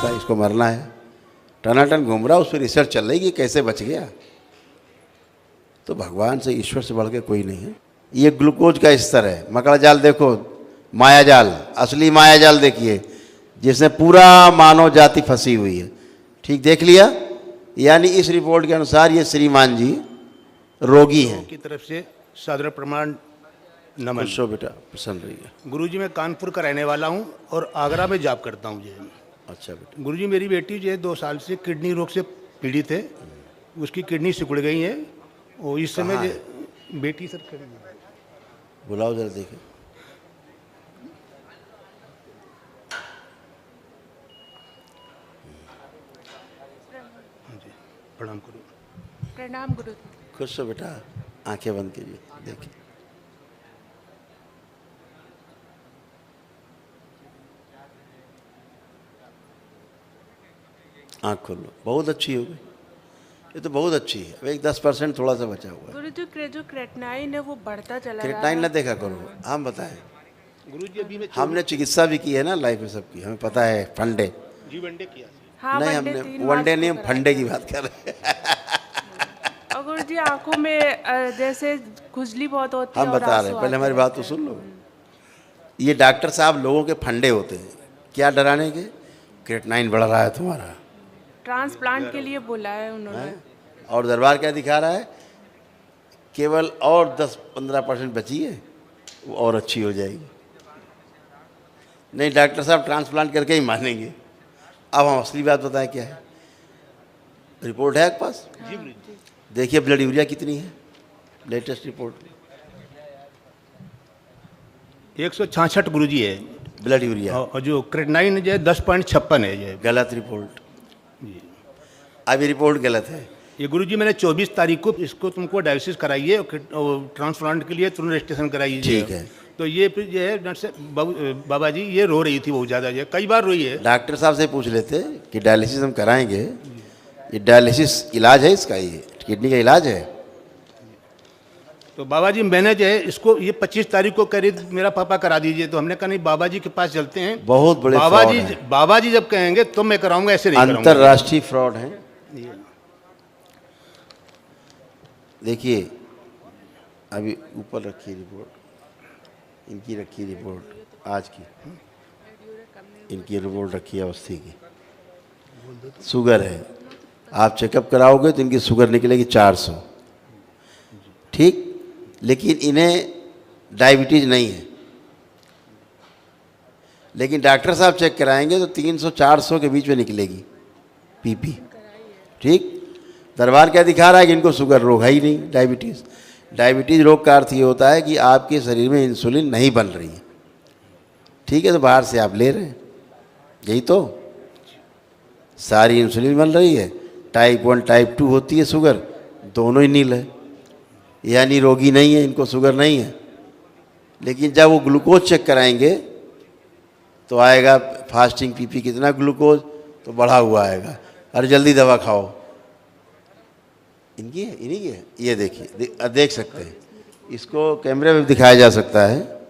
था, इसको मरना है, टनाटन घूम रहा, उस पर रिसर्च चल रही कि कैसे बच गया। तो भगवान से, ईश्वर से बढ़ के कोई नहीं है। ये ग्लूकोज का स्तर है। मकड़ा जाल देखो, माया जाल, असली माया जाल देखिए, जिसमें पूरा मानव जाति फंसी हुई है। ठीक देख लिया। यानी इस रिपोर्ट के अनुसार ये श्रीमान जी रोगी हैं। की तरफ से सादर प्रमाण नमन। खुशो बेटा, प्रसन्न रहिए। गुरुजी मैं कानपुर का रहने वाला हूँ और आगरा में जॉब करता हूँ जी। अच्छा बेटा। गुरुजी मेरी बेटी जो है 2 साल से किडनी रोग से पीड़ित है, उसकी किडनी सिकुड़ गई है और इस समय बेटी सर खड़ी है। बुलाओ जरा देखे। प्रणाम गुरु। प्रणाम गुरु। खुश हो बेटा, आंखें बंद कीजिए, देखिए। आँख खोल लो, बहुत अच्छी हो गई, ये तो बहुत अच्छी है। अब एक 10% थोड़ा सा बचा हुआ है। गुरु जो क्रेटनाइन है वो बढ़ता चला रहा है। क्रेटनाइन ना देखा करो, हम बताएं। गुरुजी अभी मैं हमने चिकित्सा भी की है ना लाइफ में, सबकी हमें पता है। फंडे जी वनडे किया। हाँ, नहीं, हमने वनडे नहीं, हम फंडे की बात कर रहे हैं। और गुरु जी आंखों में जैसे खुजली बहुत होती है हम और बता रहे हैं, पहले हमारी बात तो सुन लो। ये डॉक्टर साहब लोगों के फंडे होते हैं, क्या डराने के? क्रेटनाइन बढ़ रहा है तुम्हारा, ट्रांसप्लांट के लिए बोला है उन्होंने। और दरबार क्या दिखा रहा है? केवल और 10-15% बची है, वो और अच्छी हो जाएगी। नहीं, डॉक्टर साहब ट्रांसप्लांट करके ही मानेंगे। अब हम असली बात बताएं क्या है। रिपोर्ट है आपके पास? देखिए ब्लड यूरिया कितनी है, लेटेस्ट रिपोर्ट। 166 गुरुजी है ब्लड यूरिया, और जो क्रेटनाइन जो है 10.56 है जो है। गलत रिपोर्ट। अभी रिपोर्ट गलत है। ये गुरुजी मैंने 24 तारीख को इसको तुमको डायलिसिस कराइए और ट्रांसप्लांट के लिए तुरंत रजिस्ट्रेशन कराइए। ठीक है। तो ये फिर जो है नर्स बाबा जी ये रो रही थी बहुत ज़्यादा, जो कई बार रोई है। डॉक्टर साहब से पूछ लेते कि डायलिसिस हम कराएंगे, ये डायलिसिस इलाज है इसका, ये किडनी का इलाज है। तो बाबा जी मैंने जो है इसको ये 25 तारीख को करीब मेरा पापा करा दीजिए, तो हमने कहा नहीं बाबा जी के पास चलते हैं। बहुत बड़े फ्रॉड हैं। बाबा जी जब कहेंगे तो मैं कराऊंगा, ऐसे नहीं कराऊंगा। अंतरराष्ट्रीय फ्रॉड है। देखिए अभी ऊपर रखिए रिपोर्ट, इनकी रखिए रिपोर्ट आज की, इनकी रिपोर्ट रखिए अवस्थी की। शुगर है, आप चेकअप कराओगे तो इनकी शुगर निकलेगी 400, ठीक। लेकिन इन्हें डायबिटीज नहीं है, लेकिन डॉक्टर साहब चेक कराएंगे तो 300-400 के बीच में निकलेगी पीपी, ठीक। दरबार क्या दिखा रहा है कि इनको शुगर रोग है ही नहीं, डायबिटीज़। डायबिटीज़ रोग का अर्थ ये होता है कि आपके शरीर में इंसुलिन नहीं बन रही है, ठीक है। तो बाहर से आप ले रहे हैं, यही तो सारी इंसुलिन बन रही है। टाइप 1 टाइप 2 होती है शुगर, दोनों ही नील है, यानी रोगी नहीं है, इनको शुगर नहीं है। लेकिन जब वो ग्लूकोज चेक कराएंगे तो आएगा फास्टिंग पीपी कितना ग्लूकोज, तो बढ़ा हुआ आएगा। अरे जल्दी दवा खाओ। इनकी है, इन्हीं की है। ये देखिए, देख सकते हैं, इसको कैमरे में दिखाया जा सकता है,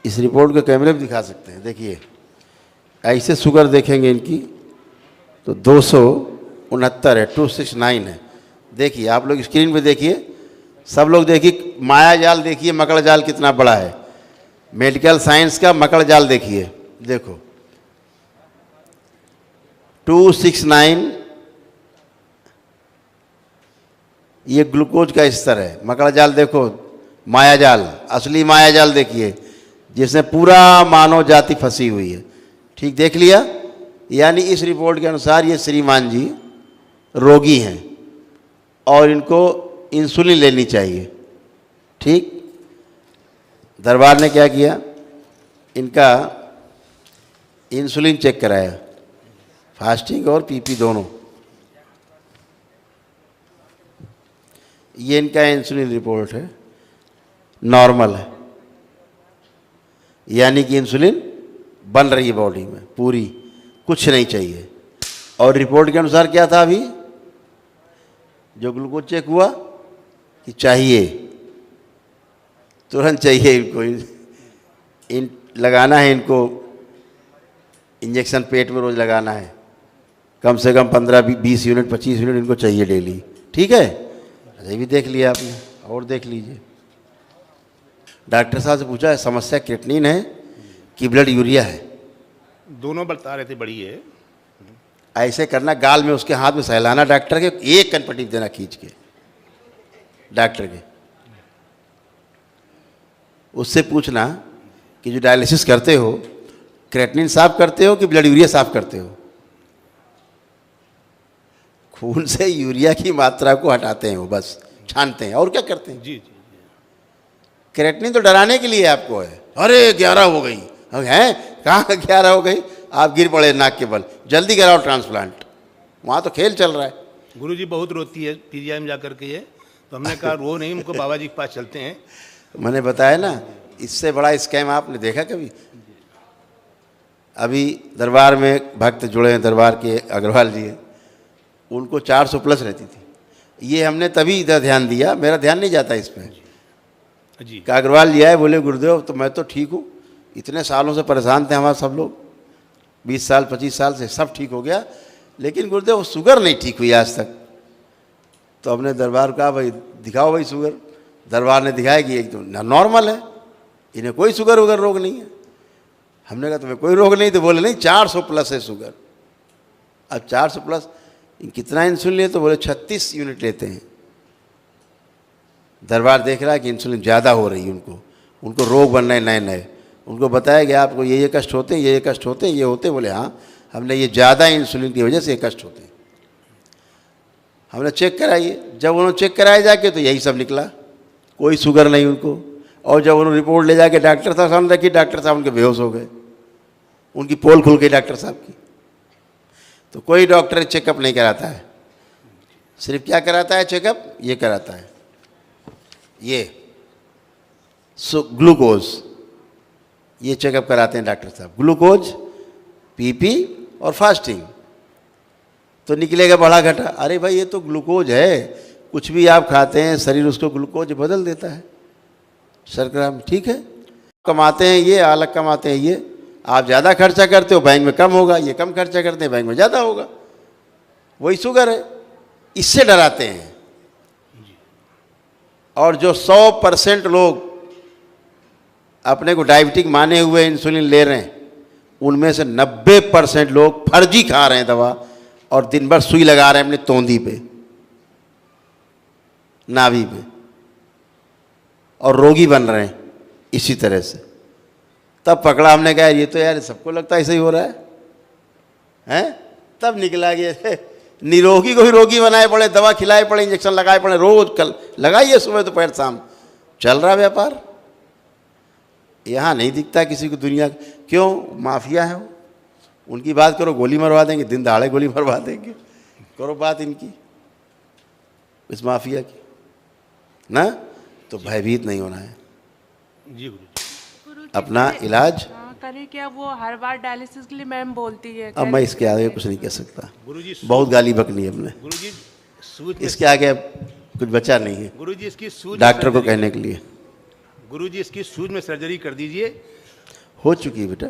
इस रिपोर्ट को कैमरे में दिखा सकते हैं। देखिए ऐसे शुगर देखेंगे इनकी तो 269 है, 269 है। देखिए आप लोग स्क्रीन पे देखिए, सब लोग देखिए, माया जाल देखिए, मकड़ जाल कितना बड़ा है। मेडिकल साइंस का मकड़ जाल देखिए, देखो 269, ये ग्लूकोज का स्तर है। मकड़ जाल देखो, माया जाल, असली माया जाल देखिए, जिसमें पूरा मानव जाति फंसी हुई है। ठीक देख लिया। यानी इस रिपोर्ट के अनुसार ये श्रीमान जी रोगी हैं और इनको इंसुलिन लेनी चाहिए, ठीक। दरबार ने क्या किया, इनका इंसुलिन चेक कराया, फास्टिंग और पीपी दोनों। ये इनका इंसुलिन रिपोर्ट है, नॉर्मल है, यानी कि इंसुलिन बन रही है बॉडी में पूरी, कुछ नहीं चाहिए। और रिपोर्ट के अनुसार क्या था अभी जो ग्लूकोज चेक हुआ कि चाहिए, तुरंत चाहिए इनको इन लगाना है इनको इंजेक्शन पेट में रोज़ लगाना है, कम से कम 15-20 यूनिट 25 यूनिट इनको चाहिए डेली। ठीक है, ये भी देख लिया आपने, और देख लीजिए। डॉक्टर साहब से पूछा समस्या क्रिएटिनिन है कि ब्लड यूरिया है? दोनों बता रहे थे बड़ी है। ऐसे करना, गाल में उसके हाथ में सहलाना डॉक्टर के, एक कनपट्टी देना खींच के डॉक्टर के। उससे पूछना कि जो डायलिसिस करते हो क्रिएटिनिन साफ करते हो कि ब्लड यूरिया साफ करते हो? खून से यूरिया की मात्रा को हटाते हैं वो, बस छानते हैं, और क्या करते हैं? जी जी। क्रिएटिनिन तो डराने के लिए आपको है। अरे 11 हो गई हैं, कहाँ 11 हो गई? आप गिर पड़े नाक के बल, जल्दी कराओ ट्रांसप्लांट। वहाँ तो खेल चल रहा है। गुरुजी बहुत रोती है पीजीआई में जाकर के ये, तो हमने कहा रो नहीं, उनको बाबा जी के पास चलते हैं। मैंने बताया ना, इससे बड़ा स्कैम आपने देखा कभी? अभी दरबार में भक्त जुड़े हैं, दरबार के अग्रवाल जी हैं, उनको 400 प्लस रहती थी। ये हमने तभी इधर ध्यान दिया, मेरा ध्यान नहीं जाता इस पर जी। कि अग्रवाल जी आए, बोले गुरुदेव तो मैं तो ठीक हूँ, इतने सालों से परेशान थे हमारे सब लोग, 20 साल 25 साल से सब ठीक हो गया, लेकिन गुरुदेव शुगर नहीं ठीक हुई आज तक। तो हमने दरबार कहा भाई दिखाओ भाई शुगर। दरबार ने दिखाया कि एक तो नॉर्मल है, इन्हें कोई शुगर वगैरह रोग नहीं है। हमने कहा तुम्हें कोई रोग नहीं? तो बोले नहीं 400 प्लस है शुगर। अब 400 प्लस कितना इंसुलिन ले? तो बोले 36 यूनिट लेते हैं। दरबार देख रहा है कि इंसुलिन ज़्यादा हो रही है, उनको रोग बन रहे नए नए। उनको बताया गया आपको ये कष्ट होते हैं, ये कष्ट होते हैं, ये होते। बोले हाँ, हमने ये ज़्यादा इंसुलिन की वजह से ये कष्ट होते हैं। हमने चेक कराइए, जब उन्होंने चेक कराया जाके तो यही सब निकला, कोई शुगर नहीं उनको। और जब उन्होंने रिपोर्ट ले जाके डॉक्टर साहब सामने रखी, डॉक्टर साहब उनके बेहोश हो गए, उनकी पोल खुल गई डॉक्टर साहब की। तो कोई डॉक्टर चेकअप नहीं कराता है, सिर्फ क्या कराता है चेकअप? ये कराता है, ये ग्लूकोज, ये चेकअप कराते हैं डॉक्टर साहब, ग्लूकोज, पीपी और फास्टिंग। तो निकलेगा बढ़ा घटा। अरे भाई ये तो ग्लूकोज है, कुछ भी आप खाते हैं शरीर उसको ग्लूकोज बदल देता है शर्करा में। ठीक है, कमाते हैं ये, अलग कमाते हैं ये। आप ज़्यादा खर्चा करते हो बैंक में कम होगा, ये कम खर्चा करते हैं बैंक में ज़्यादा होगा। वही शुगर है, इससे डराते हैं। और जो 100% लोग अपने को डायबिटिक माने हुए इंसुलिन ले रहे हैं, उनमें से 90% लोग फर्जी खा रहे हैं दवा, और दिन भर सुई लगा रहे हैं अपनी तोंदी पे, नाभि पे, और रोगी बन रहे हैं इसी तरह से। तब पकड़ा हमने, कहा ये तो यार सबको लगता है ऐसा ही हो रहा है, हैं? तब निकला कि निरोगी को भी रोगी बनाए पड़े, दवा खिलाए पड़े, इंजेक्शन लगाए पड़े, रोज कल लगाइए, सुबह दोपहर शाम, चल रहा व्यापार। यहाँ नहीं दिखता किसी को दुनिया। क्यों? माफिया है वो, उनकी बात करो गोली मरवा देंगे, दिन दहाड़े गोली मरवा देंगे। करो बात इनकी, इस माफिया की ना, तो भयभीत नहीं होना है। जी गुरु अपना इलाज करे। क्या वो हर बार डायलिसिस के लिए मैम बोलती है? अब मैं इसके आगे कुछ नहीं कह सकता, गुरुजी। बहुत गाली बकनी है हमने, गुरुजी सूझ में, इसके आगे कुछ बचा नहीं है गुरुजी इसकी सूझ डॉक्टर को कहने के लिए। गुरुजी इसकी सूझ में सर्जरी कर दीजिए। हो चुकी है बेटा,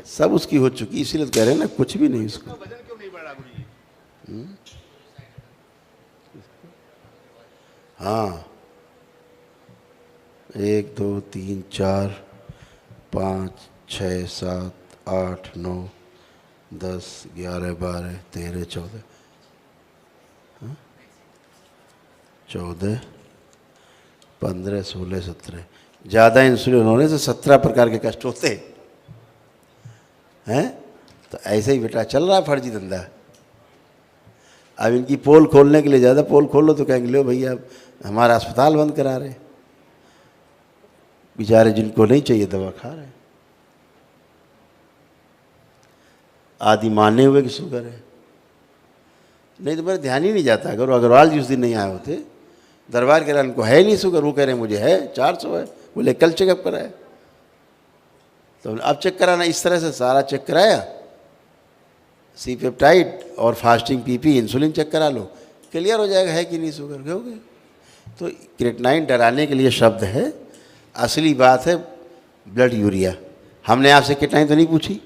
सब उसकी हो चुकी, इसीलिए तो कह रहे हैं ना, कुछ भी नहीं उसको। वजन क्यों नहीं बढ़ा गुरुजी? हाँ, 1 2 3 4 5 6 7 8 9 10 11 12 13 14 14 15 16 17। ज़्यादा इंसुलिन होने से 17 प्रकार के कष्ट होते हैं। तो ऐसे ही बेटा चल रहा है फर्जी धंधा। अब इनकी पोल खोलने के लिए, ज़्यादा पोल खोलो तो कहेंगे लो भैया हमारा अस्पताल बंद करा रहे। बेचारे जिनको नहीं चाहिए दवा खा रहे हैं, आदि माने हुए कि शुगर है। नहीं तो मेरा ध्यान ही नहीं जाता। अगर अग्रवाल जी उस दिन नहीं आए होते, दरबार कह रहा उनको है नहीं शुगर, वो कह रहे हैं मुझे है 400 है। बोले कल चेकअप कराया, तो अब चेक कराना, इस तरह से सारा चेक कराया, सी पेप्टाइड और फास्टिंग पीपी इंसुलिन चेक करा लो, क्लियर हो जाएगा है कि नहीं शुगर के। हो गए। तो क्रिएटिनिन डराने के लिए शब्द है, असली बात है ब्लड यूरिया। हमने आपसे क्रिएटिनिन तो नहीं पूछी,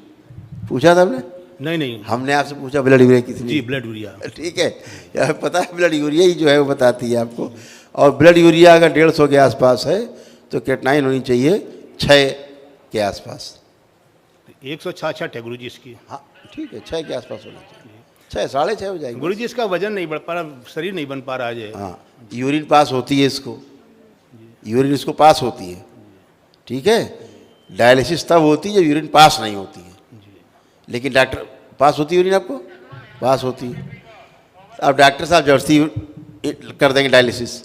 पूछा था हमने? नहीं नहीं हमने आपसे पूछा ब्लड यूरिया कितनी? जी ब्लड यूरिया। ठीक है, यार पता है ब्लड यूरिया ही जो है वो बताती है आपको। और ब्लड यूरिया अगर 150 के आसपास है तो क्रेटनाइन होनी चाहिए 6 के आसपास। 166 है गुरु जी इसकी। हाँ ठीक है, 6 के आसपास होना चाहिए, 6 6.5 हो जाएगी। गुरु जी इसका वजन नहीं बढ़ पा रहा, शरीर नहीं बन पा रहा है। हाँ, यूरिन पास होती है इसको, यूरिन इसको पास होती है, ठीक है। डायलिसिस तब होती है जब यूरिन पास नहीं होती है, लेकिन डॉक्टर पास होती है यूरिन, आपको पास होती है। अब डॉक्टर साहब जबरदस्ती कर देंगे डायलिसिस,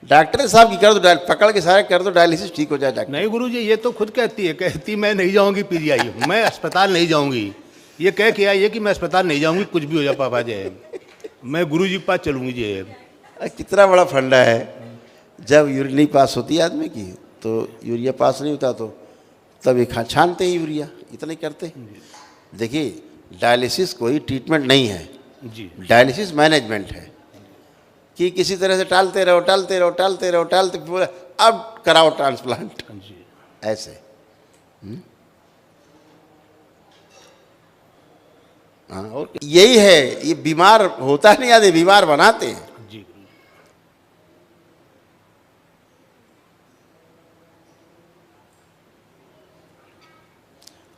डॉक्टर साहब की कर दो, पकड़ के सारे कर दो डायलिसिस, ठीक हो जाए डॉक्टर। नहीं गुरु जी ये तो खुद कहती मैं नहीं जाऊंगी पीजीआई, मैं अस्पताल नहीं जाऊंगी। ये कह के आई है कि मैं अस्पताल नहीं जाऊंगी, कुछ भी हो जाए पापा जी, मैं गुरु जी के पास चलूंगी जी। कितना बड़ा फंडा है, जब यूरिन नहीं पास होती है आदमी की तो यूरिया पास नहीं होता, तो तब ये छानते हैं यूरिया, इतना ही करते हैं। देखिए डायलिसिस कोई ट्रीटमेंट नहीं है जी, डायलिसिस मैनेजमेंट है कि किसी तरह से टालते रहो टालते रहो टालते रहो टालते, पूरा अब कराओ ट्रांसप्लांट, जी ऐसे। हाँ, और यही है, ये बीमार होता नहीं आदमी, बीमार बनाते हैं। जी गुरु जी।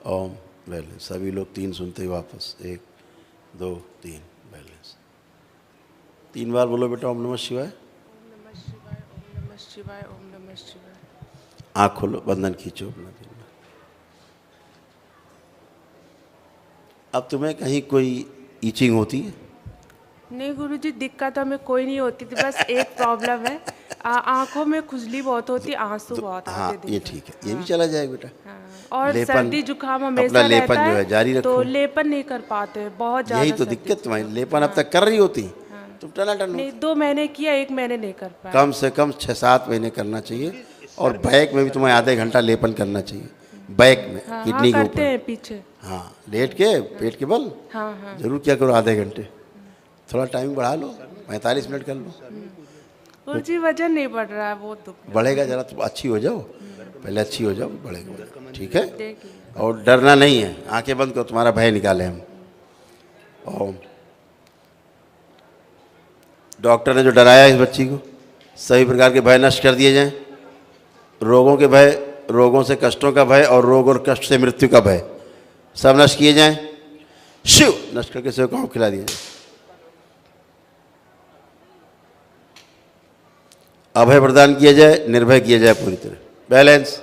ओम बैलेंस, सभी लोग 3 सुनते ही वापस, 1 2 3 बैलेंस। 3 बार बोलो बेटा ओम नमः शिवाय। ओम नमः शिवाय, ओम नमः शिवाय, ओम नमः शिवाय। आँख खोलो, बंधन खींचो अपना 3 बार। अब तुम्हें कहीं कोई ईचिंग होती है? नहीं गुरुजी, दिक्कत हमें कोई नहीं होती थी, बस एक प्रॉब्लम है, आंखों में खुजली बहुत होती, आंसू बहुत हाँ आते ये दिखते ठीक है, ये भी चला जाएगा बेटा। हाँ, और लेपन, सर्दी जुकाम अपना हमेशा लेपन रहता जो है जारी है, रखो। तो लेपन नहीं कर पाते, बहुत ज्यादा यही तो सर्दी दिक्कत तुम्हारी, जुकाम। लेपन अब तक कर रही होती, तुम टनाटन हो। नहीं, 2 महीने किया, 1 महीने नहीं कर पाया। कम से कम 6-7 महीने करना चाहिए, और बैक में भी तुम्हें आधे घंटा लेपन करना चाहिए, बैक में हाँ, किडनी के करते ऊपर। हैं पीछे। हाँ लेट के पेट के बल हाँ हाँ जरूर क्या करो, आधे घंटे, थोड़ा टाइम बढ़ा लो, 45 मिनट कर लो। गुरुजी वजन नहीं बढ़ रहा है, वो दुख बढ़ेगा, जरा तुम अच्छी हो जाओ, पहले अच्छी हो जाओ, बढ़ेगा, ठीक है। देखिए। और डरना नहीं है, आंखें बंद करो, तुम्हारा भय निकाले हम। ओम। डॉक्टर ने जो डराया इस बच्ची को, सभी प्रकार के भय नष्ट कर दिए जाएं, रोगों के भय, रोगों से कष्टों का भय, और रोग और कष्ट से मृत्यु का भय, सब नष्ट किए जाएं। शिव नष्ट करके सेवकों को खिला दिया जाए। अभय प्रदान किया जाए, निर्भय किया जाए पूरी तरह। बैलेंस।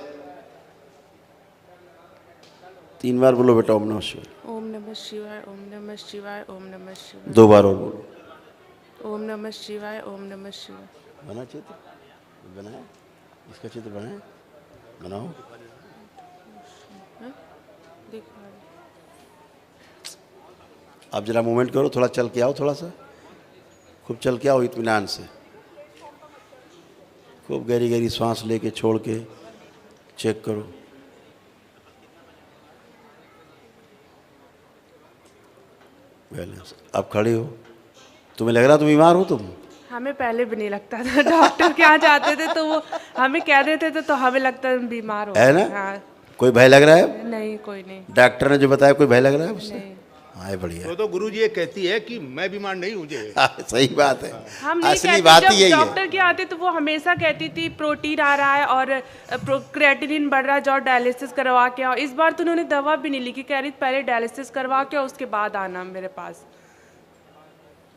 3 बार बोलो बेटा ओम नमः शिवाय। ओम नमः शिवाय, ओम नमः शिवाय, ओम नमः शिवाय। 2 बार और बोलो। ओम नमः शिवाय, ओम नमः शिवाय। बना चित्र, बनाया, इसका चित्र बनाया, बनाओ। दिखा रहे। आप जरा मूवमेंट करो, थोड़ा चल के आओ, थोड़ा सा खूब चल के आओ इत्मीनान से, खूब गहरी गहरी सांस लेके छोड़ के चेक करो। बैलेंस। अब खड़े हो, तुम्हें लग रहा तुम बीमार हो? तुम हमें पहले भी नहीं लगता था, डॉक्टर के यहाँ जाते थे तो वो हमें कह देते थे, तो हमें लगता है हम बीमार हो है गए। ना? हाँ, कोई भय लग रहा है? नहीं कोई नहीं। डॉक्टर ने जो बताया कोई भय लग रहा है उससे? नहीं। हाँ ये बढ़िया। तो गुरु जी ये कहती है कि मैं बीमार नहीं हूँ जी। सही बात है, हम नहीं असली कहते, बात ही जब यही है। डॉक्टर के आते तो वो हमेशा कहती थी प्रोटीन आ रहा है और क्रेटिनिन बढ़ रहा है, जाओ डायलिसिस करवा के आओ। इस बार तो उन्होंने दवा भी नहीं लिखी, कह रही पहले डायलिसिस करवा के आओ, उसके बाद आना मेरे पास,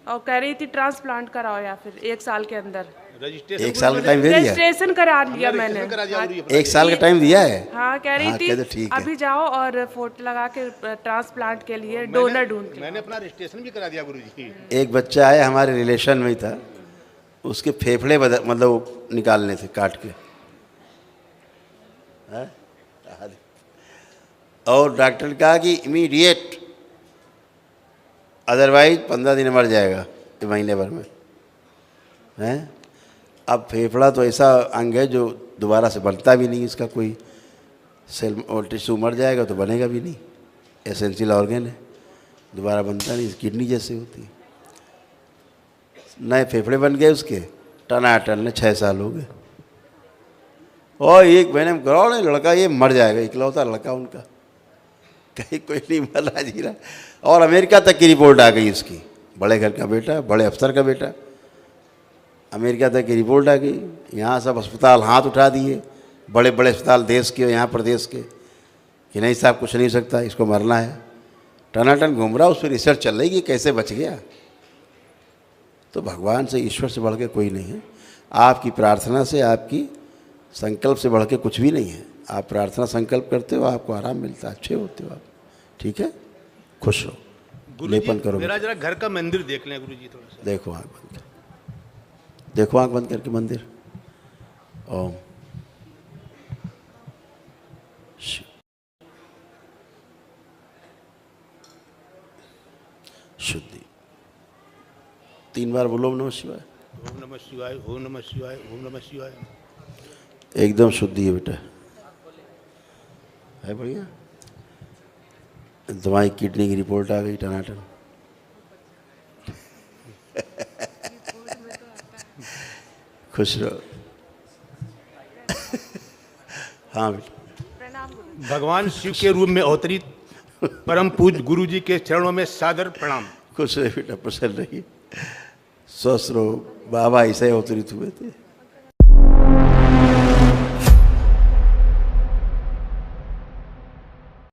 और कह रही थी ट्रांसप्लांट कराओ या फिर 1 साल के अंदर। रजिस्ट्रेशन 1 साल का टाइम दे दिया? रजिस्ट्रेशन करा लिया मैंने। करा दिया गुरु जी। 1 साल का टाइम दिया है? हाँ, कह रही हाँ, थी कहते ठीक है। अभी जाओ और फोटो लगा के ट्रांसप्लांट के लिए डोनर ढूंढ के। मैंने अपना रजिस्ट्रेशन भी करा दिया गुरु जी। एक बच्चा आया हमारे रिलेशन में ही था, उसके फेफड़े मतलब निकालने थे काट के, हाँ? और डॉक्टर ने कहा कि इमीडिएट, अदरवाइज 15 दिन में मर जाएगा, ये महीने भर में, हैं? अब फेफड़ा तो ऐसा अंग है जो दोबारा से बनता भी नहीं, इसका कोई सेल और टिश्यू मर जाएगा तो बनेगा भी नहीं, एसेंशियल ऑर्गन है, दोबारा बनता नहीं, किडनी जैसे होती है। नए फेफड़े बन गए उसके, टनाटन ने 6 साल हो गए, और 1 महीने में कराओ नहीं, लड़का ये मर जाएगा, इकलौता लड़का उनका, कहीं कोई नहीं मरा जी रहा। और अमेरिका तक की रिपोर्ट आ गई इसकी, बड़े घर का बेटा, बड़े अफसर का बेटा, अमेरिका तक की रिपोर्ट आ गई। यहाँ सब अस्पताल हाथ उठा दिए, बड़े बड़े अस्पताल देश के और यहाँ प्रदेश के, कि नहीं साहब कुछ नहीं सकता, इसको मरना है। टनाटन घूम रहा, उस पर रिसर्च चल रही कि कैसे बच गया। तो भगवान से, ईश्वर से बढ़ के कोई नहीं है। आपकी प्रार्थना से, आपकी संकल्प से बढ़ के कुछ भी नहीं है। आप प्रार्थना संकल्प करते हो, आपको आराम मिलता है, अच्छे होते हो आप। ठीक है, खुश रहो, लेपन करो। मेरा जरा घर का मंदिर देख लें गुरुजी थोड़ा सा। देखो आँख बंद कर, देखो आँख बंद करके मंदिर। ओम शुद्धि। 3 बार बोलो ओम नमः शिवाय। ओम नमः शिवाय, ओम नमः शिवाय, ओम नमः शिवाय। एकदम शुद्धि है बेटा, है बढ़िया। तुम्हारी किडनी की रिपोर्ट आ गई टनाटन। खुश रहो। हाँ बेटा। भगवान शिव के रूप में अवतरित परम पूज्य गुरु जी के चरणों में सादर प्रणाम। खुश रहे बेटा, प्रसन्न रहिए, स्वस्थ रहो। बाबा ऐसे अवतरित हुए थे।